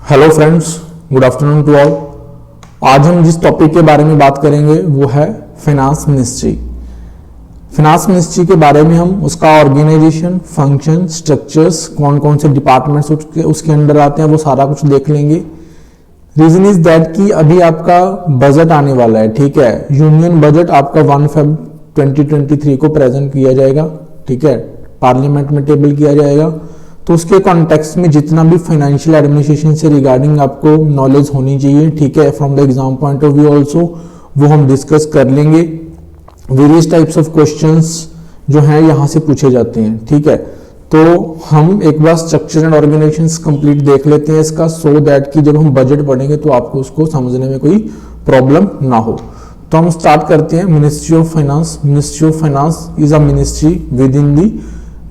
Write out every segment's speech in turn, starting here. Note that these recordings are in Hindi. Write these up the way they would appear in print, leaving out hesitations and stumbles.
Hello friends, good afternoon to all. आज हम जिस टॉपिक के बारे में बात करेंगे वो है फाइनेंस मिनिस्ट्री। फाइनेंस मिनिस्ट्री के बारे में हम उसका ऑर्गेनाइजेशन, फंक्शन, स्ट्रक्चर्स, कौन कौन से डिपार्टमेंट्स उसके अंडर आते हैं वो सारा कुछ देख लेंगे। रीजन इज दैट कि अभी आपका बजट आने वाला है, ठीक है। यूनियन बजट आपका 1 Feb 2023 को प्रेजेंट किया जाएगा, ठीक है, पार्लियामेंट में टेबल किया जाएगा। तो उसके कॉन्टेक्स्ट में जितना भी फाइनेंशियल एडमिनिस्ट्रेशन से रिगार्डिंग आपको नॉलेज होनी चाहिए, ठीक है, from the exam point of view also, वो हम डिस्कस कर लेंगे। वेरियस टाइप्स ऑफ क्वेश्चंस जो हैं यहाँ से पूछे जाते हैं, ठीक है। तो हम एक बार स्ट्रक्चर एंड ऑर्गेनाइजेशन कंप्लीट देख लेते हैं इसका, सो दैट कि जब हम बजट पढ़ेंगे तो आपको उसको समझने में कोई प्रॉब्लम ना हो। तो हम स्टार्ट करते हैं। Ministry of finance. Ministry of finance is a ministry with in the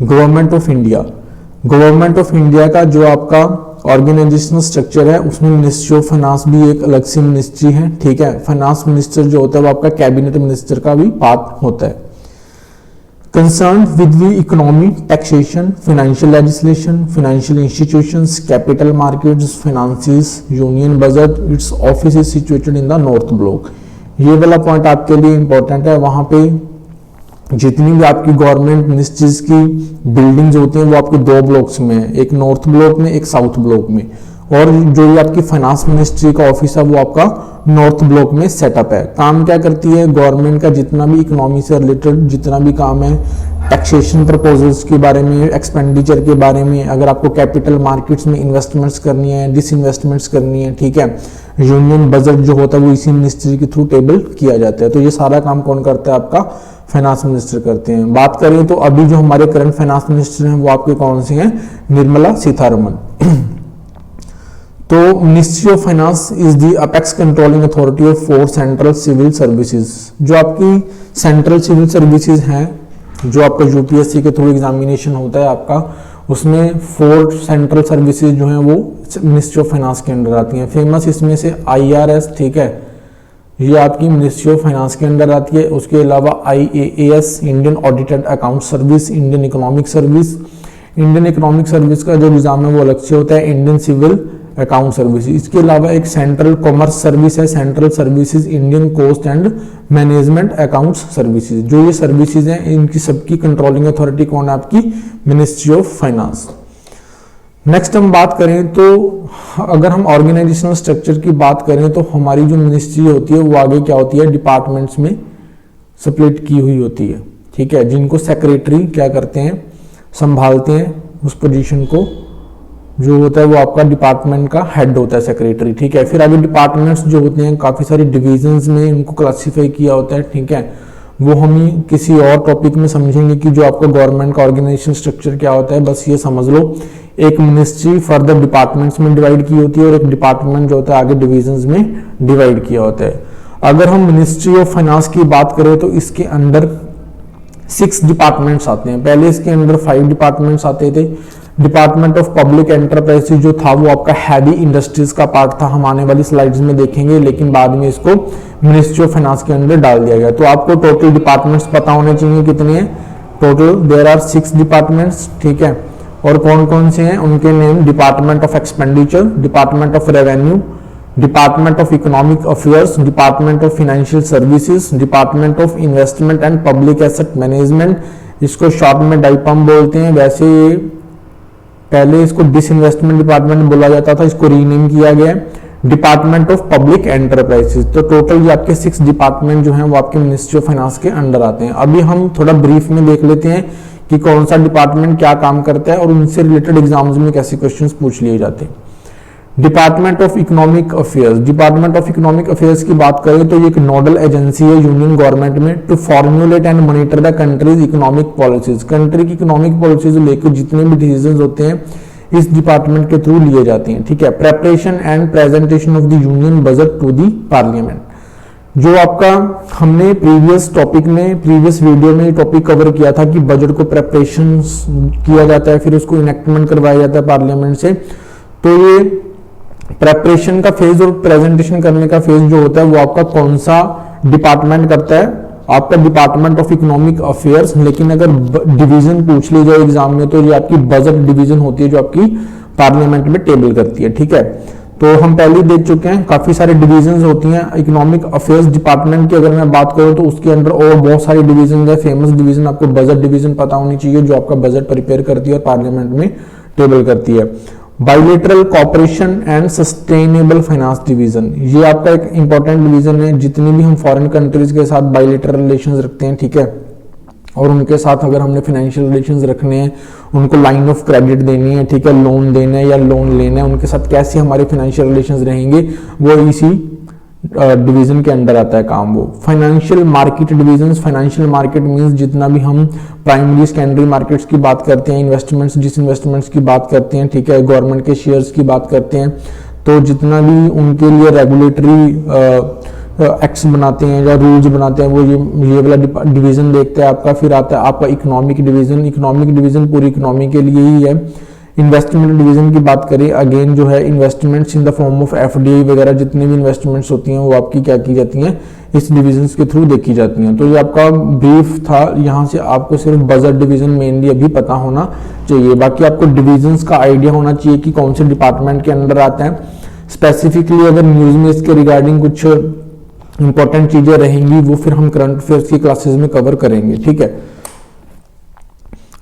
government of India. Government of India का जो आपका ऑर्गेनाइजेशनल स्ट्रक्चर है उसमें मिनिस्ट्री ऑफ फाइनेंस भी एक अलग सी मिनिस्ट्री है, ठीक है। फाइनेंस मिनिस्टर जो होता है वो आपका कैबिनेट मिनिस्टर का भी पार्ट होता है। Concern with the economy, taxation, financial legislation, financial institutions, capital markets, finances, union budget. It's office is situated in the north block. ये वाला पॉइंट आपके लिए इंपॉर्टेंट है। वहां पे जितनी भी आपकी गवर्नमेंट मिनिस्ट्रीज की बिल्डिंग्स होती हैं वो आपके 2 ब्लॉक्स में है, एक नॉर्थ ब्लॉक में, एक साउथ ब्लॉक में। और जो ये आपकी फाइनेंस मिनिस्ट्री का ऑफिस है वो आपका नॉर्थ ब्लॉक में सेटअप है। काम क्या करती है? गवर्नमेंट का जितना भी इकोनॉमी से रिलेटेड जितना भी काम है, टैक्सेशन प्रपोजल्स के बारे में, एक्सपेंडिचर के बारे में, अगर आपको कैपिटल मार्केट्स में इन्वेस्टमेंट्स करनी है, डिसइन्वेस्टमेंट्स करनी है, ठीक है, यूनियन बजट जो होता है वो इसी मिनिस्ट्री के थ्रू टेबल किया जाता है। तो ये सारा काम कौन करता है? आपका फाइनेंस मिनिस्टर करते हैं। बात करें तो अभी जो हमारे करंट फाइनेंस मिनिस्टर हैं वो आपके कौन से हैं? निर्मला सीतारमण। तो ministry of finance is the apex controlling authority of 4 central civil services. जो आपकी सेंट्रल सिविल सर्विसेज हैं, जो आपका यूपीएससी के थ्रू एग्जामिनेशन होता है आपका, उसमें 4 सेंट्रल सर्विसेज जो हैं वो मिनिस्ट्री ऑफ फाइनेंस के अंडर आती हैं। फेमस इसमें से IRS, ठीक है, ये आपकी मिनिस्ट्री ऑफ फाइनेंस के अंडर आती है। उसके अलावा IAAS, Indian audited account service, Indian economic service. Indian economic service का जो एग्जाम है वो अलग से होता है, इंडियन सिविल अकाउंट सर्विस। इसके अलावा एक सेंट्रल कॉमर्स सर्विस है, central services, Indian cost and management accounts services. जो ये सर्विसेज हैं इनकी सबकी कंट्रोलिंग अथॉरिटी कौन है? आपकी मिनिस्ट्री ऑफ फाइनेंस। नेक्स्ट हम बात करें तो अगर हम ऑर्गेनाइजेशनल स्ट्रक्चर की बात करें तो हमारी जो मिनिस्ट्री होती है वो आगे क्या होती है? डिपार्टमेंट्स में स्प्लिट की हुई होती है, ठीक है, जिनको सेक्रेटरी क्या करते हैं? संभालते हैं उस पोजीशन को। जो होता है वो आपका डिपार्टमेंट का हेड होता है, सेक्रेटरी, ठीक है। फिर आगे डिपार्टमेंट्स जो होते हैं काफी सारी डिविजन्स में इनको क्लासिफाई किया होता है, ठीक है। वो हम किसी और टॉपिक में समझेंगे कि जो आपका गवर्नमेंट का ऑर्गेनाइजेशन स्ट्रक्चर क्या होता है। बस ये समझ लो, एक मिनिस्ट्री फर्दर डिपार्टमेंट्स में डिवाइड की होती है और एक डिपार्टमेंट जो होता है आगे डिविजन्स में डिवाइड किया होता है। अगर हम मिनिस्ट्री ऑफ फाइनेंस की बात करें तो इसके अंदर 6 डिपार्टमेंट्स आते हैं। पहले इसके अंदर 5 डिपार्टमेंट्स आते थे। डिपार्टमेंट ऑफ पब्लिक एंटरप्राइज जो था वो आपका हैवी इंडस्ट्रीज का पार्ट था, हम आने वाली स्लाइड्स में देखेंगे, लेकिन बाद में इसको मिनिस्ट्री ऑफ फाइनेंस के अंदर डाल दिया गया। तो आपको टोटल डिपार्टमेंट्स पता होने चाहिए कितने हैं। टोटल देयर आर 6 डिपार्टमेंट्स, ठीक है। और कौन कौन से हैं उनके name? Department of expenditure, department of revenue, department of economic affairs, department of financial services, department of investment and public asset management. इसको शॉर्ट में डाइपम बोलते हैं। वैसे पहले इसको डिसइन्वेस्टमेंट डिपार्टमेंट बोला जाता था, इसको रीनेम किया गया है डिपार्टमेंट ऑफ पब्लिक एंटरप्राइजेस। तो टोटल ये आपके 6 डिपार्टमेंट जो हैं वो आपके मिनिस्ट्री ऑफ फाइनेंस के अंडर आते हैं। अभी हम थोड़ा ब्रीफ में देख लेते हैं कि कौन सा डिपार्टमेंट क्या काम करता है और उनसे रिलेटेड एग्जाम्स में कैसे क्वेश्चंस पूछ लिए जाते हैं। Department of economic affairs. Department of economic affairs की बात करें तो ये एक नोडल एजेंसी है यूनियन गवर्नमेंट में to formulate and monitor the country's economic policies. Country की इकोनॉमिक पॉलिसीज लेकर जितने भी डिसीजंस होते हैं इस डिपार्टमेंट के थ्रू लिए जाते हैं, ठीक है। Preparation and presentation of the union budget to the parliament. जो आपका हमने प्रीवियस टॉपिक में, प्रीवियस वीडियो में टॉपिक कवर किया था कि बजट को प्रेपरेशन किया जाता है, फिर उसको इनेक्टमेंट करवाया जाता है पार्लियामेंट से। तो ये प्रेपरेशन का फेज और प्रेजेंटेशन करने का फेज जो होता है वो आपका कौन सा डिपार्टमेंट करता है? आपका डिपार्टमेंट ऑफ इकोनॉमिक अफेयर्स। लेकिन अगर डिवीजन पूछ ली जाए एग्जाम में तो ये आपकी बजट डिवीजन होती है जो आपकी पार्लियामेंट में टेबल करती है, ठीक है। तो हम पहले ही देख चुके हैं, काफी सारे डिविजन्स होती हैं। इकोनॉमिक अफेयर्स डिपार्टमेंट की अगर मैं बात करूं तो उसके अंदर और बहुत सारी डिविजन है। फेमस डिवीजन आपको बजट डिवीजन पता होनी चाहिए, जो आपका बजट प्रिपेयर करती है और पार्लियामेंट में टेबल करती है। Bilateral cooperation and sustainable finance division, ये आपका एक इंपॉर्टेंट डिवीजन है। जितनी भी हम फॉरेन कंट्रीज के साथ बाइलेटरल रिलेशंस रखते हैं, ठीक है, और उनके साथ अगर हमने फाइनेंशियल रिलेशंस रखने हैं, उनको लाइन ऑफ क्रेडिट देनी है, ठीक है, लोन देना है या लोन लेना है, उनके साथ कैसे हमारे फाइनेंशियल रिलेशंस रहेंगे, वो इसी डिवीजन के अंडर आता है काम वो। Financial market division, financial market means जितना भी हम प्राइमरी सेकेंडरी मार्केट्स की बात करते हैं, इन्वेस्टमेंट्स, जिस इन्वेस्टमेंट्स की बात करते हैं, ठीक है, गवर्नमेंट के शेयर्स की बात करते हैं, तो जितना भी उनके लिए रेगुलेटरी एक्ट्स बनाते हैं या रूल्स बनाते हैं, वो ये वाला डिवीजन देखते हैं आपका। फिर आता है आपका इकोनॉमिक डिवीजन। इकोनॉमिक डिवीजन पूरी इकोनॉमी के लिए ही है। इन्वेस्टमेंट डिवीजन की बात करें, अगेन जो है investments in the form of FDI वगैरह जितनी भी इन्वेस्टमेंट्स होती हैं वो आपकी क्या की जाती हैं, इस डिवीजन के थ्रू देखी जाती हैं। तो ये आपका ब्रीफ था, यहाँ से आपको सिर्फ बजट डिवीजन मेनली अभी पता होना चाहिए। बाकी आपको डिविजन्स का आइडिया होना चाहिए कि कौन से डिपार्टमेंट के अंदर आते हैं। स्पेसिफिकली अगर न्यूज में इसके रिगार्डिंग कुछ इंपॉर्टेंट चीजें रहेंगी वो फिर हम करंट अफेयर्स की क्लासेस में कवर करेंगे, ठीक है।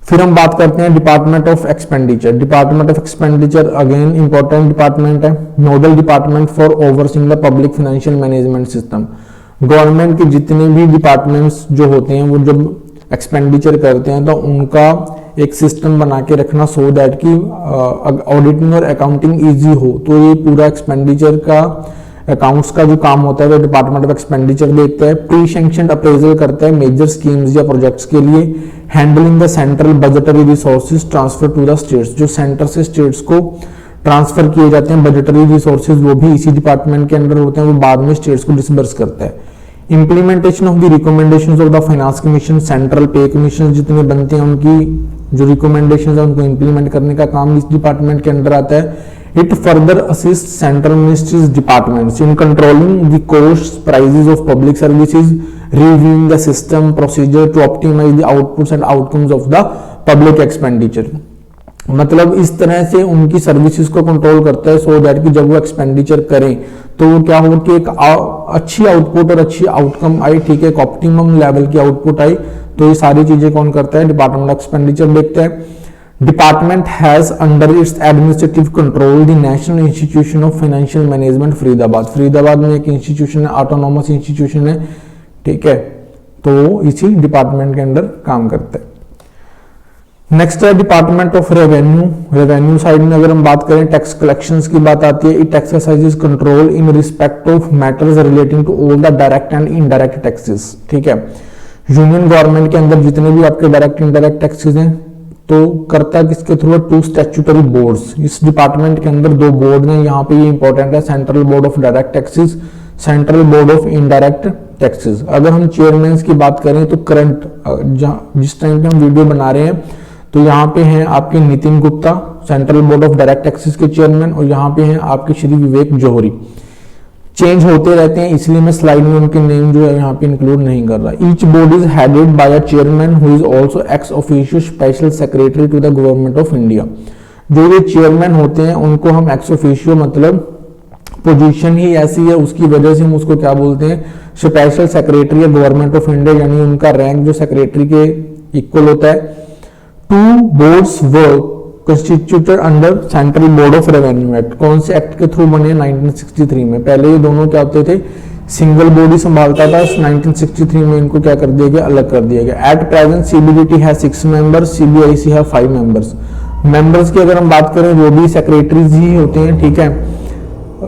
फिर हम बात करते हैं department of expenditure. Department of expenditure again important department है, nodal department for overseeing the public financial management system. Government के जितने भी डिपार्टमेंट्स जो होते हैं वो जब एक्सपेंडिचर करते हैं तो उनका एक सिस्टम बना के रखना सो दैट कि ऑडिटिंग और अकाउंटिंग ईजी हो। तो ये पूरा एक्सपेंडिचर का अकाउंट्स का जो काम होता है वो डिपार्टमेंट ऑफ एक्सपेंडिचर देखता है। प्री सैंक्शनड अप्रेजल करता है मेजर स्कीम्स या प्रोजेक्ट्स के लिए। Handling the central budgetary resources transfer to the states, जो सेंटर से स्टेट्स को ट्रांसफर किए जाते हैं बजटरी रिसोर्सेज, वो भी इसी डिपार्टमेंट के अंडर होते हैं, वो बाद में स्टेट्स को डिसबर्स करता है। Implementation of the recommendations of the finance commission, central पे कमीशन जितने बनते हैं उनकी जो रिकमेंडेशंस है उनको इंप्लीमेंट करने का काम इस डिपार्टमेंट के अंदर आता है। It further assists central ministries departments in controlling the costs, prices of public services, reviewing the system procedure to optimize the outputs and outcomes of the public expenditure. मतलब इस तरह से उनकी सर्विसेज को कंट्रोल करता है सो दैट कि जब वो एक्सपेंडिचर करें तो वो क्या हो कि एक अच्छी आउटपुट और अच्छी आउटकम आई, ठीक है, एक ऑप्टिमम लेवल की आउटपुट आई। तो ये सारी चीजें कौन करता है, डिपार्टमेंट ऑफ एक्सपेंडिचर देखता है। Department has under its administrative control the national institution of financial management Faridabad. Faridabad में एक इंस्टीट्यूशन है, ऑटोनॉमस इंस्टीट्यूशन है, ठीक है, तो इसी डिपार्टमेंट के अंदर काम करता है। नेक्स्ट है department of revenue. Revenue side में अगर हम बात करें टैक्स कलेक्शंस की बात आती है। It exercises control in respect of matters relating to all the direct and indirect taxes, ठीक है। यूनियन गवर्नमेंट के अंदर जितने भी आपके डायरेक्ट इनडायरेक्ट टैक्सेस हैं तो करता है किसके थ्रू, टू स्टैट्यूटरी बोर्ड्स। इस डिपार्टमेंट के अंदर दो बोर्ड हैं, यहाँ पे ये इंपॉर्टेंट है, central board of direct taxes, central board of indirect taxes. अगर हम चेयरमैन की बात करें तो करंट जिस टाइम पे हम वीडियो बना रहे हैं तो यहाँ पे हैं आपके Nitin Gupta, central board of direct taxes के चेयरमैन, और यहाँ पे हैं आपके श्री विवेक जौहरी। चेंज होते रहते हैं इसलिए मैं स्लाइड में उनके नेम जो है यहाँ पे इंक्लूड नहीं कर रहा। Each board is headed by a chairman who is also ex officio special secretary to the government of India. जो ये चेयरमैन होते हैं उनको हम एक्स ऑफिशियो, मतलब पोजीशन ही ऐसी है उसकी वजह से हम उसको क्या बोलते हैं, special secretary government of India, यानी उनका रैंक जो सेक्रेटरी के इक्वल होता है। Two boards work constituted under central board of revenue act. कौन से एक्ट के थ्रू बने, 1963 में। पहले ये दोनों क्या होते थे, सिंगल बॉडी संभालता था, 1963 में इनको क्या कर दिया गया, अलग कर दिया गया। एट प्रेजेंट सीबीडीटी है 6 मेंबर्स, सीबीआईसी है 5 मेंबर्स। मेंबर्स की अगर हम बात करें वो भी सेक्रेटरीज ही होते हैं, ठीक है।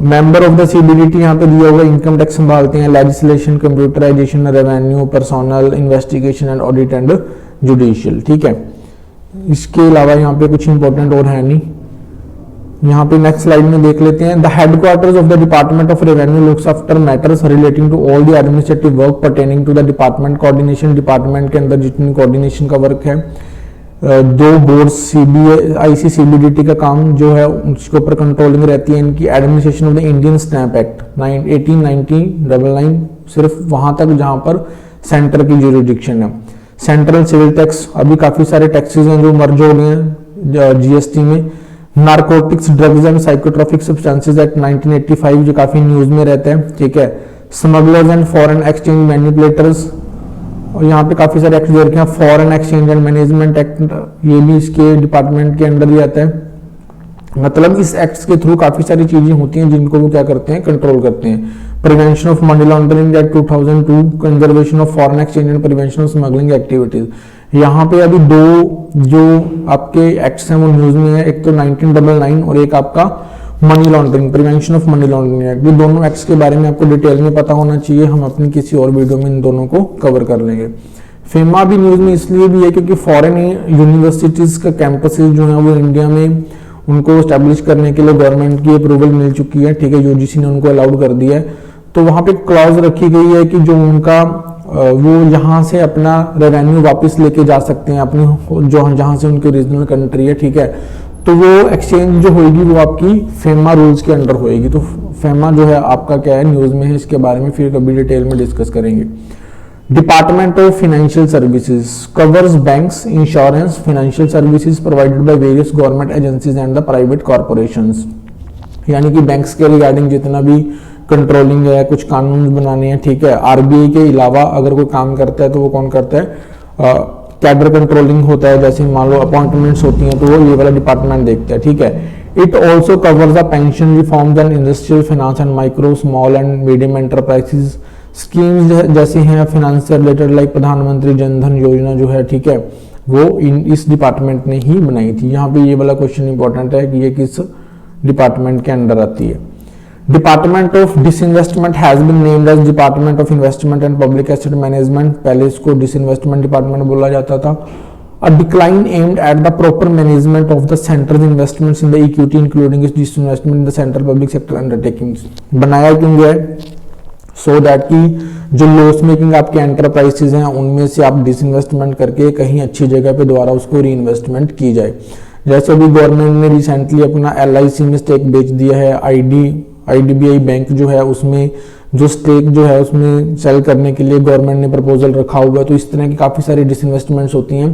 मेंबर ऑफ द सीबीडीटी यहाँ पे दिया हुआ इनकम टैक्स संभालते हैं, legislation, computerisation, revenue, personnel, investigation and audit and judicial, ठीक है। इसके अलावा यहाँ पे कुछ इंपॉर्टेंट और है नहीं। यहाँ पे नेक्स्ट स्लाइड में देख लेते हैं। The headquarters of the department of revenue looks after matters relating to all the administrative work pertaining to the department. Coordination, department के अंदर जितनी कोऑर्डिनेशन का वर्क है, दो बोर्ड सीबीआईसी सीबीडीटी का काम जो है उसके ऊपर कंट्रोलिंग रहती है इनकी। Administration of the Indian stamp act 1899 सिर्फ वहां तक जहां पर सेंटर की ज्यूरिडिक्शन है। सेंट्रल सिविल टैक्स, अभी काफी सारे टैक्सेस हैं जो मर्ज हो गए हैं जीएसटी में। Narcotics, drugs and psychotropic substances act 1985 जो काफी न्यूज में रहते हैं, ठीक है। Smugglers and foreign exchange manipulators, और यहाँ पे काफी सारे एक्ट दे रखे हैं। Foreign exchange and management act, ये भी इसके डिपार्टमेंट के अंडर ही आता है। मतलब इस एक्ट्स के थ्रू काफी सारी चीजें होती हैं जिनको वो क्या करते हैं, कंट्रोल करते हैं। Prevention of money laundering act 2002, conservation of foreign exchange and prevention of smuggling activities. यहाँ पे अभी दो जो आपके एक्ट्स हैं वो न्यूज में है, एक तो 1999 और एक आपका money laundering, prevention of money laundering act. ये दोनों एक्ट्स के बारे में आपको डिटेल में पता होना चाहिए, हम अपनी किसी और वीडियो में इन दोनों को कवर कर लेंगे। फेमा भी न्यूज में इसलिए भी है क्योंकि फॉरेन यूनिवर्सिटीज का कैंपसेस जो है वो इंडिया में उनको स्टैब्लिश करने के लिए गवर्नमेंट की अप्रूवल मिल चुकी है, ठीक है, यूजीसी ने उनको अलाउड कर दिया है। तो वहां पे क्लॉज रखी गई है कि जो उनका वो यहाँ से अपना रेवेन्यू वापस लेके जा सकते हैं अपनी जो जहाँ से उनकी ओरिजिनल कंट्री है, ठीक है। तो वो एक्सचेंज जो होगी वो आपकी फेमा रूल्स के अंडर होएगी। तो फेमा जो है आपका क्या है, न्यूज में है, इसके बारे में फिर कभी डिटेल में डिस्कस करेंगे। Department of financial services covers banks, insurance, financial services provided by various government agencies and the private corporations. यानी कि बैंक्स के रिगार्डिंग जितना भी कंट्रोलिंग है, कुछ कानून बनाने हैं, ठीक है। आरबीआई के अलावा अगर कोई काम करता है तो वो कौन करता है, कैडर कंट्रोलिंग होता है, जैसे मान लो अपॉइंटमेंट्स होती हैं तो वो ये वाला डिपार्टमेंट देखता है, ठीक है। It also covers the pension reforms and industrial finance and micro small and medium enterprises schemes जैसी हैं फाइनेंस से रिलेटेड, लाइक प्रधानमंत्री जनधन योजना जो है, ठीक है, वो इस डिपार्टमेंट ने ही बनाई थी। यहाँ पे ये वाला क्वेश्चन इंपॉर्टेंट है कि ये किस डिपार्टमेंट के अंडर आती है। Department of disinvestment has been named as department of investment and public asset management. पहले इसको डिसइन्वेस्टमेंट डिपार्टमेंट बोला जाता था। A decline aimed at the proper management of the center's investments in the equity, including its disinvestment in the central public sector undertakings। बनाया क्यों गया है? So that कि जो लॉस मेकिंग आपके एंटरप्राइजेज हैं उनमें से आप डिसइन्वेस्टमेंट करके कहीं अच्छी जगह पे दोबारा उसको री इन्वेस्टमेंट की जाए। जैसे अभी गवर्नमेंट ने रिसेंटली अपना LIC में स्टेक बेच दिया है, IDBI बैंक जो है उसमें जो स्टेक जो है उसमें सेल करने के लिए गवर्नमेंट ने प्रपोजल रखा हुआ है। तो इस तरह की काफी सारी डिसइन्वेस्टमेंट्स होती हैं।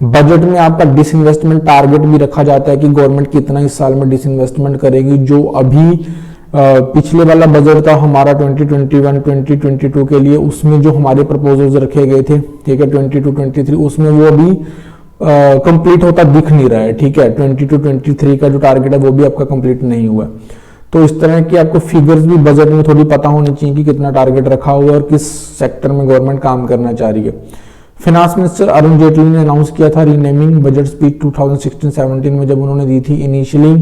बजट में आपका डिसइन्वेस्टमेंट टारगेट भी रखा जाता है कि गवर्नमेंट कितना इस साल में डिसइन्वेस्टमेंट करेगी। जो अभी पिछले वाला बजट था हमारा 2021-2022 के लिए, उसमें जो हमारे प्रपोजल्स रखे गए थे, ठीक है, 22-23, उसमें वो अभी कंप्लीट होता दिख नहीं रहा है, ठीक है। 22-23 का जो टारगेट है वो भी आपका कंप्लीट नहीं हुआ। तो इस तरह की आपको फिगर्स भी बजट में थोड़ी पता होनी चाहिए कि कितना टारगेट रखा हुआ है और किस सेक्टर में गवर्नमेंट काम करना चाह रही है। फाइनेंस मिनिस्टर अरुण जेटली ने अनाउंस किया था रीनेमिंग बजट स्पीच 2016-17 में जब उन्होंने दी थी। Initially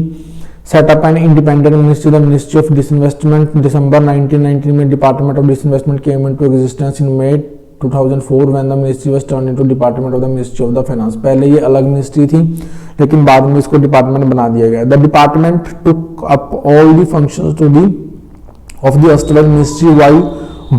set up and independent ministry, the ministry of disinvestment. दिसंबर 1919 में department of disinvestment came into existence in May 2004 when the ministry was turned into department of the ministry of the finance. पहले ये अलग मिनिस्ट्री थी लेकिन बाद में इसको डिपार्टमेंट बना दिया गया। The department took up all the functions to the of the erstwhile ministry while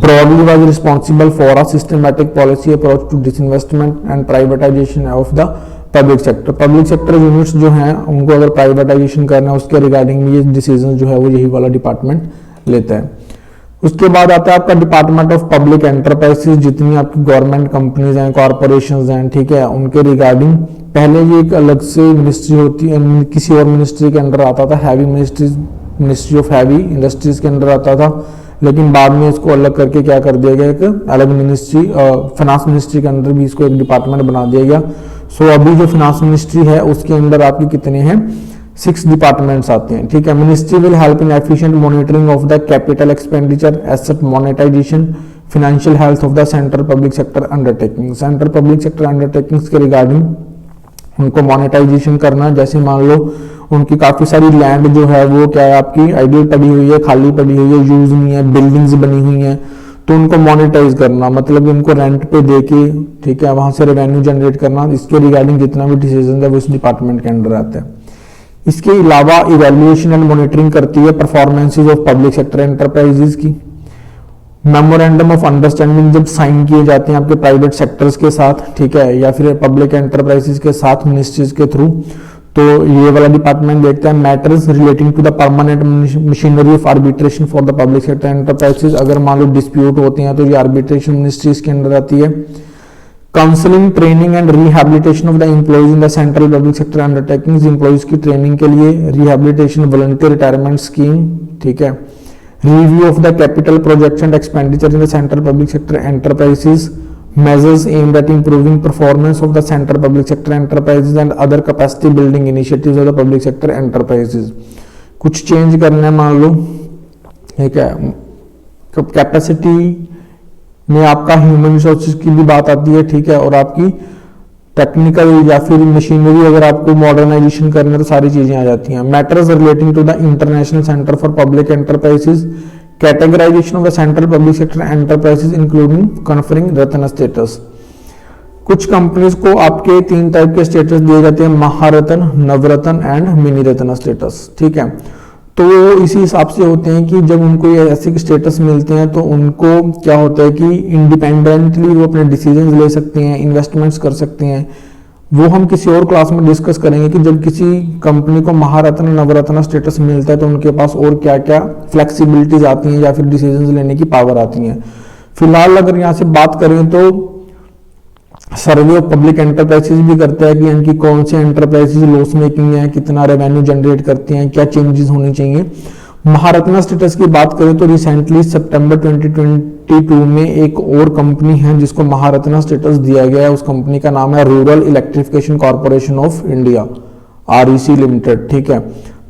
broadly was responsible for a systematic policy approach to disinvestment and privatization of the public sector। Public sector units जो हैं उनको अगर प्राइवेटाइजेशन करना है उसके रिगार्डिंग में ये डिसीजन जो है वो यही वाला डिपार्टमेंट लेता है। उसके बाद आता है आपका डिपार्टमेंट ऑफ पब्लिक एंटरप्राइजेस। जितनी आपकी गवर्नमेंट कंपनीज हैं, कॉर्पोरेशंस हैं, ठीक है, उनके रिगार्डिंग पहले ये एक अलग से मिनिस्ट्री होती है, किसी और मिनिस्ट्री के अंडर आता था, heavy ministry of heavy industries के अंडर आता था, लेकिन बाद में इसको अलग करके क्या कर दिया गया, एक अलग मिनिस्ट्री फाइनेंस मिनिस्ट्री के अंदर भी इसको एक डिपार्टमेंट बना दिया गया। सो अभी जो फाइनेंस मिनिस्ट्री है उसके अंदर आपके कितने हैं, 6 डिपार्टमेंट्स आते हैं, ठीक है। Ministry will help in efficient monitoring of the capital expenditure, asset monetization, financial health of the central public sector undertaking. Central public sector undertakings के रिगार्डिंग उनको मोनेटाइजेशन करना, जैसे मान लो उनकी काफी सारी लैंड जो है वो क्या है आपकी आइडियल पड़ी हुई है, खाली पड़ी हुई है, यूज नहीं है, बिल्डिंग्स बनी हुई हैं, तो उनको मोनेटाइज करना, मतलब उनको रेंट पे देके, ठीक है, वहां से रेवेन्यू जनरेट करना। इसके रिगार्डिंग जितना भी डिसीजन है वो इस डिपार्टमेंट के अंडर आता है। इसके अलावा इवैल्यूएशन एंड मॉनिटरिंग करती है performances of public sector enterprises की। मेमोरेंडम ऑफ अंडरस्टैंडिंग जब साइन किए जाते हैं आपके प्राइवेट सेक्टर्स के साथ, ठीक है, या फिर पब्लिक एंटरप्राइजेस के साथ मिनिस्ट्रीज के थ्रू, तो ये वाला डिपार्टमेंट देखता है matters relating to the permanent machinery of arbitration for the public sector enterprises. अगर मान लो डिस्प्यूट होते हैं तो ये आर्बिट्रेशन मिनिस्ट्रीज के अंदर आती है। Counselling, training and rehabilitation of the employees in the central public sector undertakings, employees की ट्रेनिंग के लिए, रिहैबिलिटेशन, वॉलंटियर रिटायरमेंट स्कीम, ठीक है। Review of the capital projects and expenditure in the central public sector enterprises, measures aimed at improving performance of the central public sector enterprises and other capacity building initiatives of the public sector enterprises। कुछ चेंज करना है मान लो, ठीक है। कैपेसिटी में आपका ह्यूमन रिसोर्सेज की भी बात आती है, ठीक है, और आपकी टेक्निकल या फिर मशीनरी अगर आपको मॉडर्नाइजेशन करना है तो सारी चीजें आ जाती हैं। Matters relating to the international centre for public enterprises, categorization of the central public sector enterprises including conferring Ratna status. कुछ कंपनीज को आपके 3 टाइप के स्टेटस दिए जाते हैं, Maharatna, Navratna and mini Ratna status, ठीक है। तो इसी हिसाब से होते हैं कि जब उनको ये ऐसे स्टेटस मिलते हैं तो उनको क्या होता है कि इंडिपेंडेंटली वो अपने डिसीजंस ले सकते हैं, इन्वेस्टमेंट्स कर सकते हैं। वो हम किसी और क्लास में डिस्कस करेंगे कि जब किसी कंपनी को महारत्न, नवरत्न स्टेटस मिलता है तो उनके पास और क्या क्या फ्लेक्सिबिलिटीज आती हैं या फिर डिसीजंस लेने की पावर आती है। फिलहाल अगर यहाँ से बात करें तो सर्वे ऑफ पब्लिक एंटरप्राइजेस भी करता है कि इनकी कौन से एंटरप्राइजेस लॉस मेकिंग है, कितना रेवेन्यू जनरेट करते हैं, क्या चेंजेस होने चाहिए। महारत्न स्टेटस की बात करें तो रिसेंटली सितंबर 2022 में एक और कंपनी है जिसको महारत्न स्टेटस दिया गया है। उस कंपनी का नाम है rural electrification corporation of India, REC limited, ठीक है।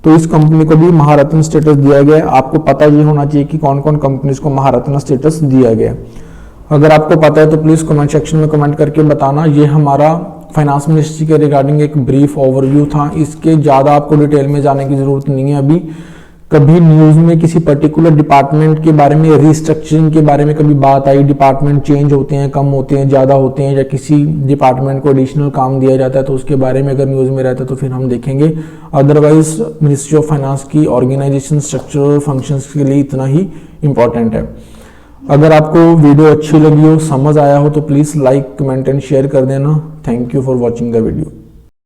तो इस कंपनी को भी महारत्न स्टेटस दिया गया है। आपको पता ये होना चाहिए कि कौन कौन कंपनीज को महारत्न स्टेटस दिया गया है। अगर आपको पता है तो प्लीज कमेंट सेक्शन में कमेंट करके बताना। ये हमारा फाइनेंस मिनिस्ट्री के रिगार्डिंग एक ब्रीफ ओवरव्यू था, इसके ज्यादा आपको डिटेल में जाने की जरूरत नहीं है। अभी कभी न्यूज में किसी पर्टिकुलर डिपार्टमेंट के बारे में, रिस्ट्रक्चरिंग के बारे में कभी बात आई, डिपार्टमेंट चेंज होते हैं, कम होते हैं, ज्यादा होते हैं, या किसी डिपार्टमेंट को एडिशनल काम दिया जाता है तो उसके बारे में अगर न्यूज में रहता है तो फिर हम देखेंगे। अदरवाइज मिनिस्ट्री ऑफ फाइनेंस की ऑर्गेनाइजेशन, स्ट्रक्चर, फंक्शंस के लिए इतना ही इंपॉर्टेंट है। अगर आपको वीडियो अच्छी लगी हो, समझ आया हो तो please like, comment and share कर देना। Thank you for watching the video.